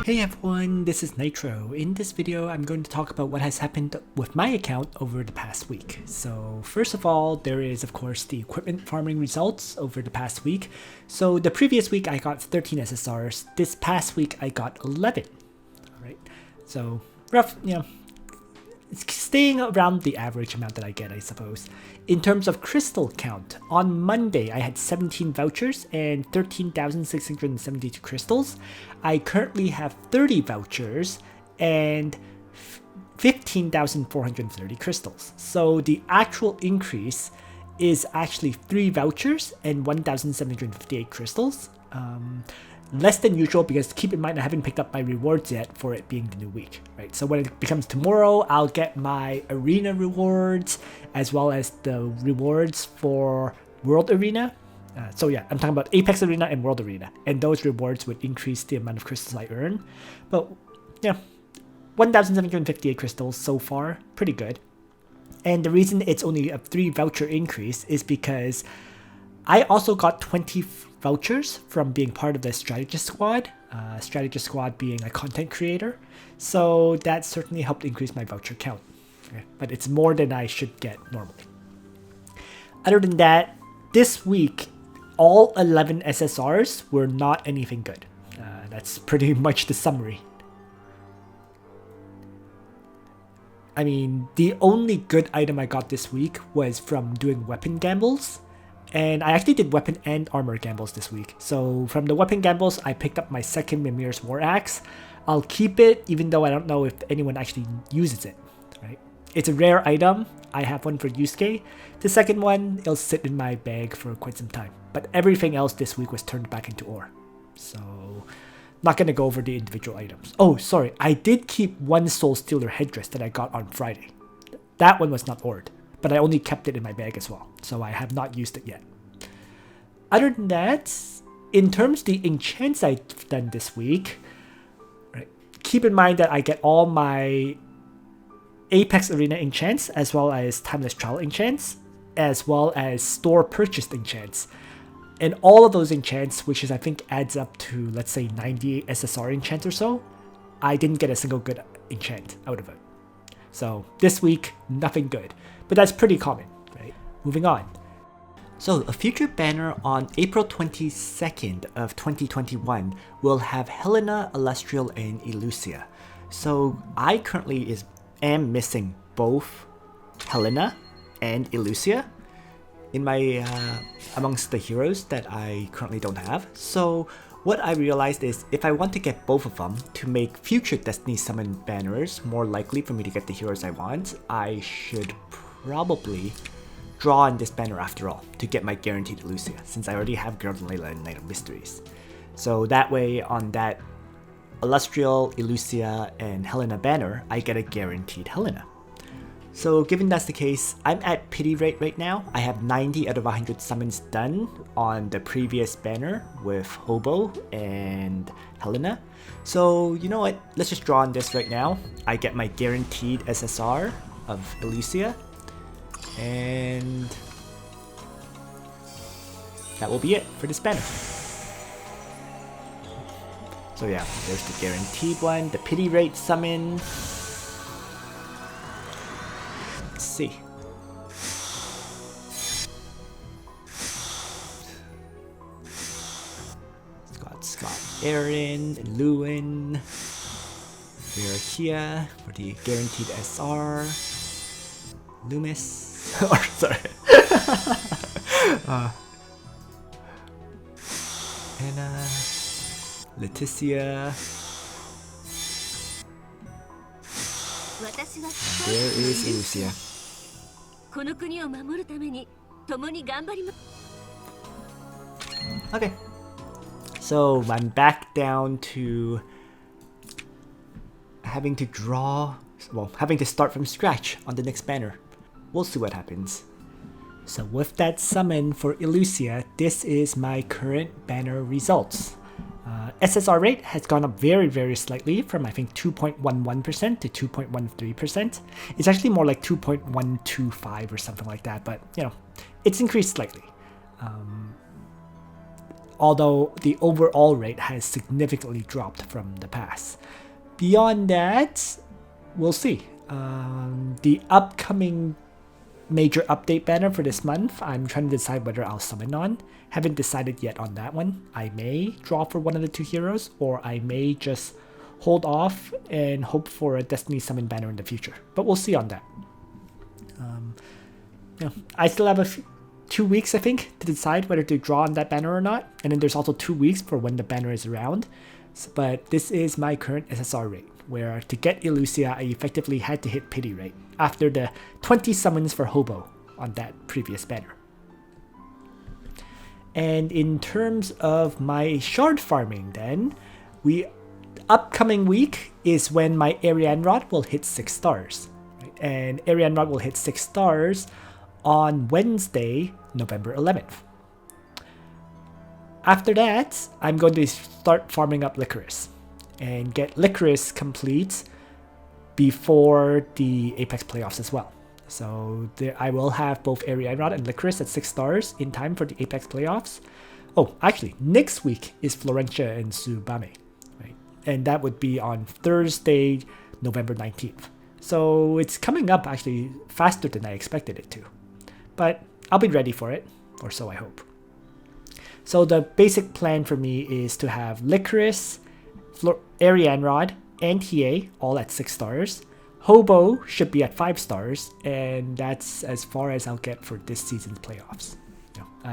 Hey everyone, this is Nitro. In this video, I'm going to talk about what has happened with my account over the past week. So first of all, there is of course the equipment farming results over the past week. So the previous week I got 13 SSRs. This past week I got 11. Alright, so rough, it's staying around the average amount that I get, I suppose. In terms of crystal count, on Monday I had 17 vouchers and 13,672 crystals. I currently have 30 vouchers and 15,430 crystals. So the actual increase is actually 3 vouchers and 1,758 crystals. Less than usual because keep in mind I haven't picked up my rewards yet for it being the new week, right? So when it becomes tomorrow, I'll get my arena rewards as well as the rewards for World Arena. So yeah, I'm talking about Apex Arena and World Arena, and those rewards would increase the amount of crystals I earn. But yeah, 1,758 crystals so far, pretty good. And the reason it's only a 3 voucher increase is because I also got 20 vouchers from being part of the Strategist Squad, Strategist Squad being a content creator. So that certainly helped increase my voucher count. Okay? But it's more than I should get normally. Other than that, this week, all 11 SSRs were not anything good. That's pretty much the summary. I mean, the only good item I got this week was from doing weapon gambles. And I actually did weapon and armor gambles this week. So from the weapon gambles, I picked up my second Mimir's War Axe. I'll keep it even though I don't know if anyone actually uses it, right? It's a rare item. I have one for Yusuke. The second one, it'll sit in my bag for quite some time. But everything else this week was turned back into ore. So not going to go over the individual items. Oh, sorry. I did keep one Soul Stealer headdress that I got on Friday. That one was not ored, but I only kept it in my bag as well. So I have not used it yet. Other than that, in terms of the enchants I've done this week, right, keep in mind that I get all my Apex Arena enchants as well as Timeless Trial enchants, as well as store purchased enchants. And all of those enchants, which is I think adds up to let's say 98 SSR enchants or so, I didn't get a single good enchant out of it. So this week, nothing good. But that's pretty common, right? Moving on. So a future banner on April 22nd of 2021 will have Helena, Elastriel, and Elucia. So I currently am missing both Helena and Elucia in my amongst the heroes that I currently don't have. So what I realized is if I want to get both of them to make future Destiny Summon banners more likely for me to get the heroes I want, I should probably draw on this banner after all to get my guaranteed Elucia, since I already have Geralt and Layla and Night of Mysteries. So that way on that Elastriel, Elucia, and Helena banner, I get a guaranteed Helena. So given that's the case, I'm at pity rate right now. I have 90 out of 100 summons done on the previous banner with Hobo and Helena. So you know what, let's just draw on this right now. I get my guaranteed SSR of Elucia. And that will be it for this banner. So yeah, there's the guaranteed one, the pity rate summon. Let's see. It's got Scott Aaron, Lewin. We are here for the guaranteed SR. Loomis. Or sorry. Anna, Leticia. And there is Elucia. Okay. So I'm back down to having to draw, well, having to start from scratch on the next banner. We'll see what happens. So with that summon for Elucia, this is my current banner results. SSR rate has gone up very slightly from I think 2.11% to 2.13%. It's actually more like 2.125 or something like that, but you know, it's increased slightly. although the overall rate has significantly dropped from the past. Beyond that, we'll see. The upcoming major update banner for this month, I'm trying to decide whether I'll summon on. Haven't decided yet on that one. I may draw for one of the two heroes, or I may just hold off and hope for a Destiny summon banner in the future. But we'll see on that. I still have 2 weeks, I think, to decide whether to draw on that banner or not. And then there's also 2 weeks for when the banner is around. But this is my current SSR rate, where to get Elucia, I effectively had to hit pity rate after the 20 summons for Hobo on that previous banner. And in terms of my shard farming then, upcoming week is when my Arianrod will hit 6 stars. Right? And Arianrod will hit 6 stars on Wednesday, November 11th. After that, I'm going to start farming up Licorice and get Licorice complete before the Apex playoffs as well. So I will have both Arianrod and Licorice at 6 stars in time for the Apex playoffs. Oh, actually, next week is Florentia and Tsubame, right? And that would be on Thursday, November 19th. So it's coming up actually faster than I expected it to. But I'll be ready for it, or so I hope. So the basic plan for me is to have Licorice, Arianrod, and TA all at 6 stars. Hobo should be at 5 stars, and that's as far as I'll get for this season's playoffs,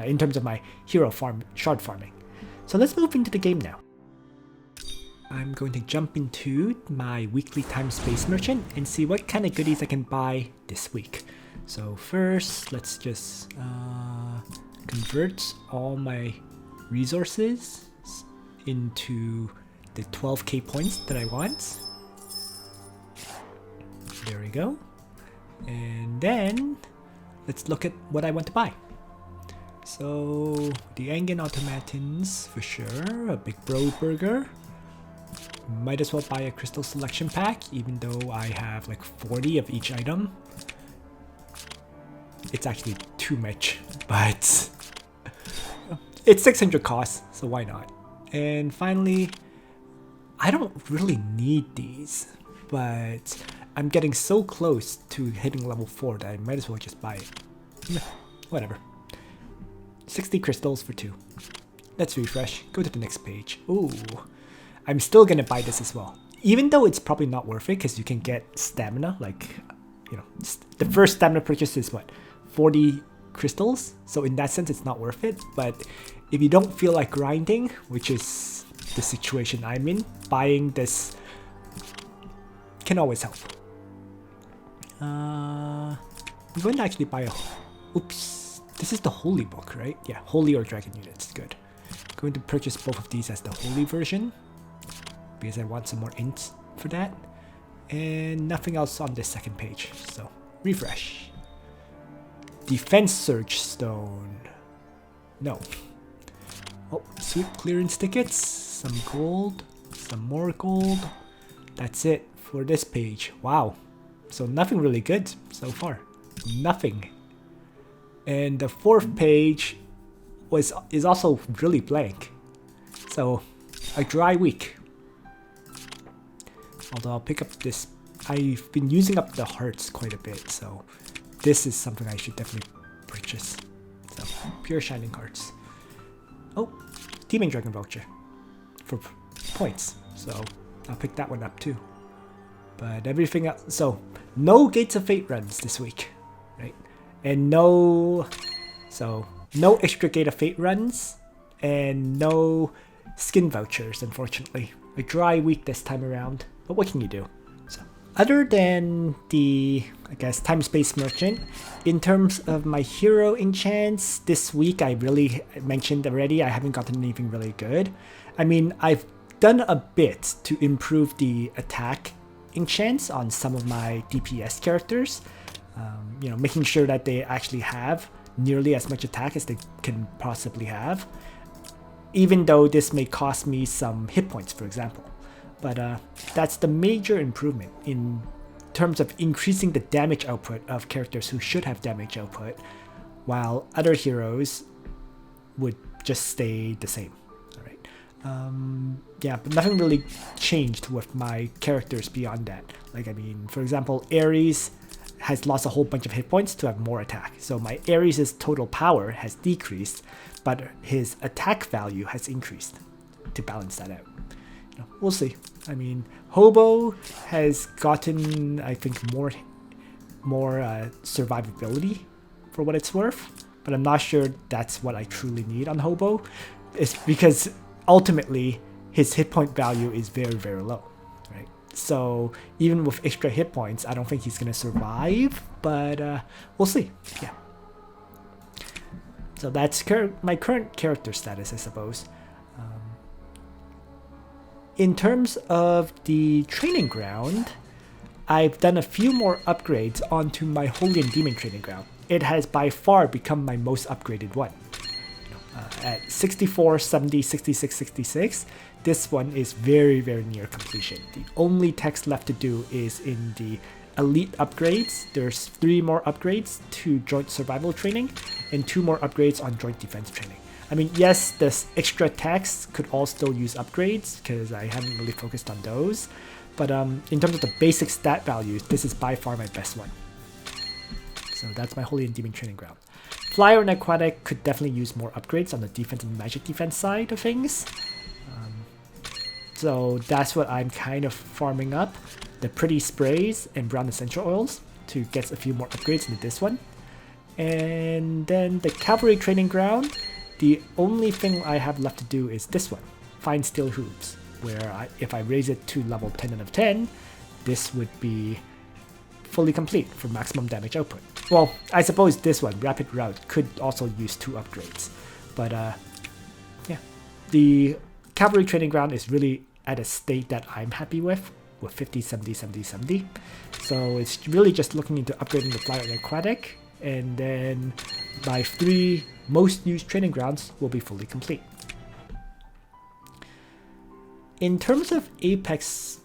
in terms of my hero shard farming. So let's move into the game now. I'm going to jump into my weekly time space merchant and see what kind of goodies I can buy this week. So first, let's just convert all my resources into the 12k points that I want. There we go. And then let's look at what I want to buy. So the Angan automatons for sure, a big bro burger. Might as well buy a crystal selection pack, even though I have like 40 of each item. It's actually too much, but it's 600 cost, so why not? And finally, I don't really need these, but I'm getting so close to hitting level 4 that I might as well just buy it. Whatever. 60 crystals for 2. Let's refresh, go to the next page. Ooh, I'm still gonna buy this as well. Even though it's probably not worth it because you can get stamina, like, the first stamina purchase is what? 40 crystals, so in that sense it's not worth it. But if you don't feel like grinding, which is the situation I'm in, buying this can always help. I'm going to actually buy oops, this is the Holy book, right? Yeah, Holy or Dragon units, good. I'm going to purchase both of these as the Holy version because I want some more int for that. And nothing else on this second page, so refresh. Defense Surge Stone. No. Oh, sweet clearance tickets. Some gold. Some more gold. That's it for this page. Wow. So nothing really good so far. Nothing. And the fourth page is also really blank. So a dry week. Although I'll pick up this. I've been using up the hearts quite a bit, so this is something I should definitely purchase. So, pure shining hearts. Oh, Demon Dragon voucher for points. So, I'll pick that one up too. But everything else, so no Gates of Fate runs this week, right? And no extra Gate of Fate runs, and no skin vouchers, unfortunately. A dry week this time around, but what can you do? So, other than the, I guess, time space merchant, in terms of my hero enchants, this week I really mentioned already, I haven't gotten anything really good. I mean, I've done a bit to improve the attack enchants on some of my DPS characters, making sure that they actually have nearly as much attack as they can possibly have, even though this may cost me some hit points, for example. But that's the major improvement in terms of increasing the damage output of characters who should have damage output, while other heroes would just stay the same. All right. Yeah, but nothing really changed with my characters beyond that. Like, I mean, for example, Ares has lost a whole bunch of hit points to have more attack. So my Ares' total power has decreased, but his attack value has increased to balance that out. We'll see. I mean, Hobo has gotten, I think, more survivability for what it's worth, but I'm not sure that's what I truly need on Hobo. It's because ultimately his hit point value is very, very low, right? So even with extra hit points, I don't think he's gonna survive, but we'll see. Yeah. So that's my current character status, I suppose. In terms of the training ground, I've done a few more upgrades onto my Holy and Demon training ground. It has by far become my most upgraded one. At 64, 70, 66, 66, this one is very, very near completion. The only text left to do is in the elite upgrades. There's 3 more upgrades to joint survival training and 2 more upgrades on joint defense training. I mean, yes, this extra text could all still use upgrades because I haven't really focused on those. But in terms of the basic stat values, this is by far my best one. So that's my Holy and Demon training ground. Flyer and Aquatic could definitely use more upgrades on the defense and magic defense side of things. So that's what I'm kind of farming up. The Pretty Sprays and Brown Essential Oils to get a few more upgrades into this one. And then the Cavalry training ground. The only thing I have left to do is this one, Fine Steel Hooves, where if I raise it to level 10 out of 10, this would be fully complete for maximum damage output. Well, I suppose this one, Rapid Route, could also use 2 upgrades. But yeah, the Cavalry training ground is really at a state that I'm happy with 50, 70, 70, 70. So it's really just looking into upgrading the Flyer and Aquatic, and then my 3 most used training grounds will be fully complete. In terms of Apex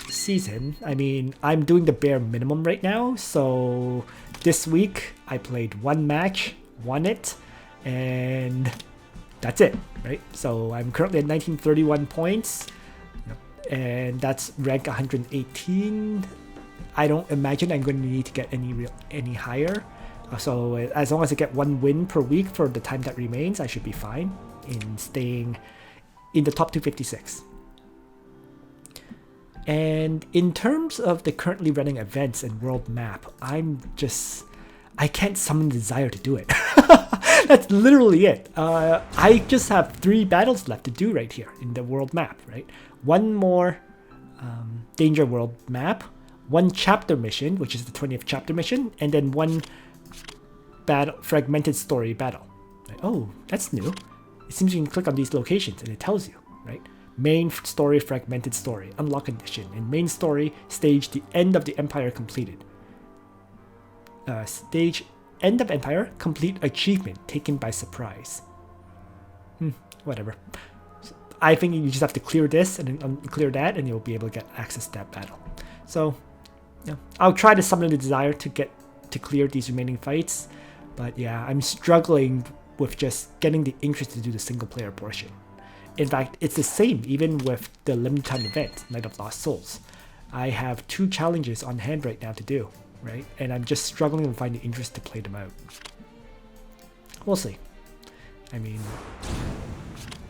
season, I mean, I'm doing the bare minimum right now. So this week I played 1 match, won it, and that's it, right? So I'm currently at 1931 points, and that's rank 118. I don't imagine I'm going to need to get any higher. So as long as I get 1 win per week for the time that remains, I should be fine in staying in the top 256. And in terms of the currently running events and world map, I can't summon the desire to do it. That's literally it. I just have 3 battles left to do right here in the world map, right? 1 more Danger World map, 1 chapter mission, which is the 20th chapter mission, and then 1 fragmented story battle. Right? Oh, that's new. It seems you can click on these locations and it tells you, right? Main story, fragmented story, unlock condition, and main story, stage the end of the Empire completed. Stage end of Empire, complete achievement taken by surprise. Whatever. I think you just have to clear this and then clear that, and you'll be able to get access to that battle. So, yeah, I'll try to summon the desire to clear these remaining fights. But yeah, I'm struggling with just getting the interest to do the single player portion. In fact, it's the same even with the limited time event, Night of Lost Souls. I have 2 challenges on hand right now to do, right? And I'm just struggling to find the interest to play them out. We'll see. I mean,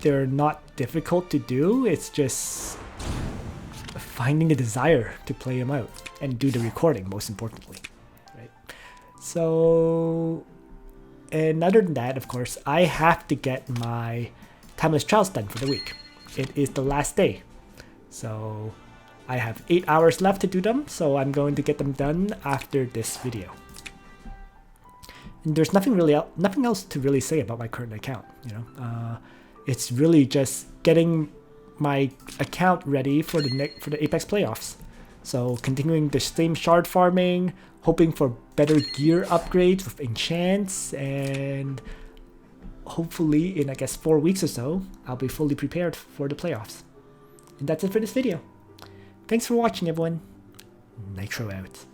they're not difficult to do, it's just finding the desire to play them out and do the recording, most importantly, right? So, and other than that, of course, I have to get my Timeless Trials done for the week. It is the last day. So I have 8 hours left to do them, so I'm going to get them done after this video. And there's nothing else to really say about my current account, it's really just getting my account ready for the Apex playoffs. So continuing the same shard farming, hoping for better gear upgrades with enchants, and hopefully in 4 weeks or so, I'll be fully prepared for the playoffs. And that's it for this video. Thanks for watching, everyone. Nitro out.